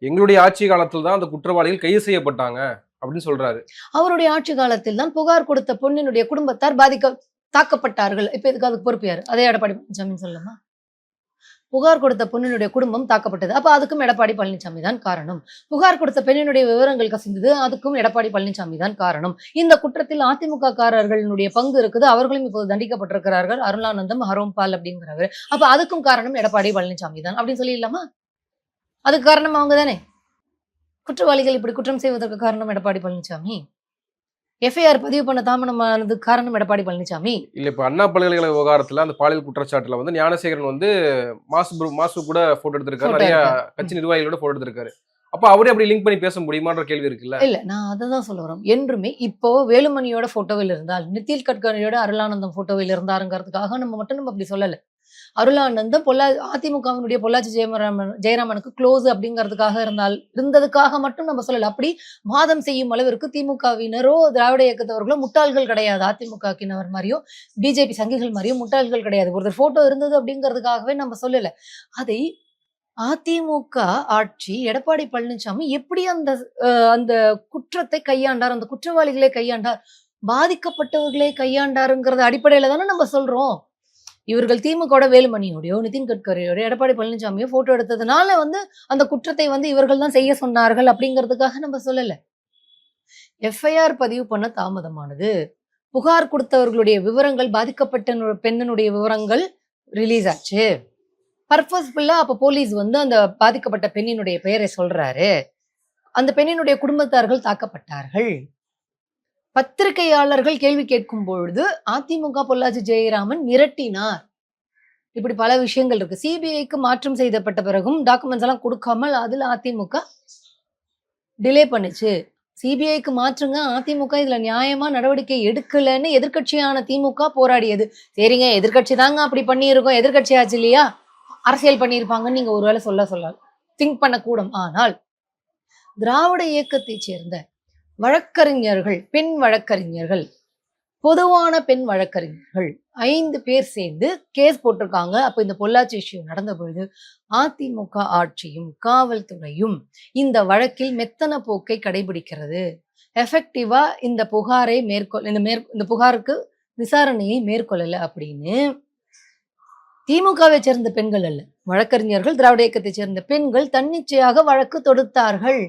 எங்களுடைய ஆட்சி காலத்தில் தான் அந்த குற்றவாளிகள் கைது செய்யப்பட்டாங்க அப்படின்னு சொல்றாரு. அவருடைய ஆட்சி காலத்தில் தான் புகார் கொடுத்த பொண்ணினுடைய குடும்பத்தார் தாக்கப்பட்டார்கள். இப்ப இதுக்கு அதுக்கு பொறுப்பு யாரு? அதே எடப்பாடி பழனிசாமின்னு சொல்லலாமா? புகார் கொடுத்த பொண்ணினுடைய குடும்பம் தாக்கப்பட்டது. அப்ப அதுக்கும் எடப்பாடி பழனிசாமி தான் காரணம். புகார் கொடுத்த பெண்ணினுடைய விவரங்கள் கசிந்தது. அதுக்கும் எடப்பாடி பழனிசாமி தான் காரணம். இந்த குற்றத்தில் அதிமுக காரர்களுடைய பங்கு இருக்குது. அவர்களும் இப்போது தண்டிக்கப்பட்டிருக்கிறார்கள். அருளானந்தம், ஹரோம்பால் அப்படிங்கிறவர். அப்ப அதுக்கும் காரணம் எடப்பாடி பழனிசாமி தான் அப்படின்னு சொல்லிடலாமா? அதுக்கு காரணம் அவங்க தானே. குற்றவாளிகள் இப்படி குற்றம் செய்வதற்கு காரணம் எடப்பாடி பழனிசாமி. எஃப்ஐஆர் பதிவு பண்ண தாமதமானதுக்கு காரணம் எடப்பாடி பழனிசாமி. இல்ல இப்ப அண்ணா பல்கலைக்கழக விவகாரத்துல அந்த பாலியல் குற்றச்சாட்டுல வந்து ஞானசேகரன் வந்து மாசு கூட போட்டோ எடுத்திருக்காரு, நிறைய கட்சி நிர்வாகிகளோட போட்டோ எடுத்திருக்காரு. அப்ப அவரே அப்படி லிங்க் பண்ணி பேச முடியுமான்ற கேள்வி இருக்குல்ல. இல்ல நான் அததான் சொல்ல வரேன். என்றுமே இப்போ வேலுமணியோட போட்டோவில் இருந்தால், நிதின் கட்கரியோட அருளானந்தம் போட்டோவில் இருந்தாருங்கிறதுக்காக நம்ம அப்படி சொல்லல. அருளானந்தம் அதிமுகவினுடைய பொள்ளாச்சி ஜெயராமனுக்கு க்ளோஸ் அப்படிங்கிறதுக்காக இருந்ததுக்காக மட்டும் நம்ம சொல்லல. அப்படி வாதம் செய்யும் அளவிற்கு திமுகவினரோ திராவிட இயக்கத்தவர்களோ முட்டாள்கள் கிடையாது. அதிமுகவினர் மாதிரியோ பிஜேபி சங்கிகள் மாதிரியோ முட்டாள்கள் கிடையாது. ஒருத்தர் போட்டோ இருந்தது அப்படிங்கிறதுக்காகவே நம்ம சொல்லல. அதை அதிமுக ஆட்சி எடப்பாடி பழனிசாமி எப்படி அந்த அந்த குற்றத்தை கையாண்டார், அந்த குற்றவாளிகளை கையாண்டார், பாதிக்கப்பட்டவர்களை கையாண்டாருங்கிறத அடிப்படையில தானே நம்ம சொல்றோம். இவர்கள் திமுக வேலுமணியோடையோ நிதின் கட்கரியோட எடப்பாடி பழனிசாமியோ போட்டோ எடுத்ததுனால வந்து அந்த குற்றத்தை வந்து இவர்கள் தான் செய்ய சொன்னார்கள் அப்படிங்கிறதுக்காக நம்ம சொல்லல. எஃப்ஐஆர் பதிவு பண்ண தாமதமானது. புகார் கொடுத்தவர்களுடைய விவரங்கள், பாதிக்கப்பட்ட பெண்ணினுடைய விவரங்கள் ரிலீஸ் ஆச்சு. பர்பஸ்ஃபுல்லா அப்ப போலீஸ் வந்து அந்த பாதிக்கப்பட்ட பெண்ணினுடைய பெயரை சொல்றாரு. அந்த பெண்ணினுடைய குடும்பத்தார்கள் தாக்கப்பட்டார்கள். பத்திரிகையாளர்கள் கேள்வி கேட்கும் பொழுது அதிமுக பொள்ளாச்சி ஜெயராமன் மிரட்டினார். இப்படி பல விஷயங்கள் இருக்கு. சிபிஐக்கு மாற்றம் செய்யப்பட்ட பிறகும் டாக்குமெண்ட்ஸ் எல்லாம் கொடுக்காமல் அதுல அதிமுக டிலே பண்ணுச்சு. சிபிஐக்கு மாற்றுங்க, அதிமுக இதுல நியாயமா நடவடிக்கை எடுக்கலன்னு எதிர்கட்சியான திமுக போராடியது. சரிங்க, எதிர்கட்சி தாங்க அப்படி பண்ணியிருக்கோம், எதிர்கட்சி ஆச்சு இல்லையா, அரசியல் பண்ணியிருப்பாங்கன்னு நீங்க ஒருவேளை சொல்லலாம், திங்க் பண்ணக்கூடும். ஆனால் திராவிட இயக்கத்தை சேர்ந்த வழக்கறிஞர்கள், பெண் வழக்கறிஞர்கள், பொதுவான பெண் வழக்கறிஞர்கள் 5 பேர் சேர்ந்து கேஸ் போட்டிருக்காங்க. அப்ப இந்த பொள்ளாச்சி இஷ்யூ நடந்த பொழுது அதிமுக ஆட்சியும் காவல்துறையும் இந்த வழக்கில் மெத்தன போக்கை கடைபிடிக்கிறது. எஃபெக்டிவா இந்த புகாரை இந்த புகாருக்கு விசாரணையை மேற்கொள்ளல அப்படின்னு திமுகவை சேர்ந்த பெண்கள் அல்ல, வழக்கறிஞர்கள், திராவிட இயக்கத்தை சேர்ந்த பெண்கள் தன்னிச்சையாக வழக்கு தொடுத்தார்கள்.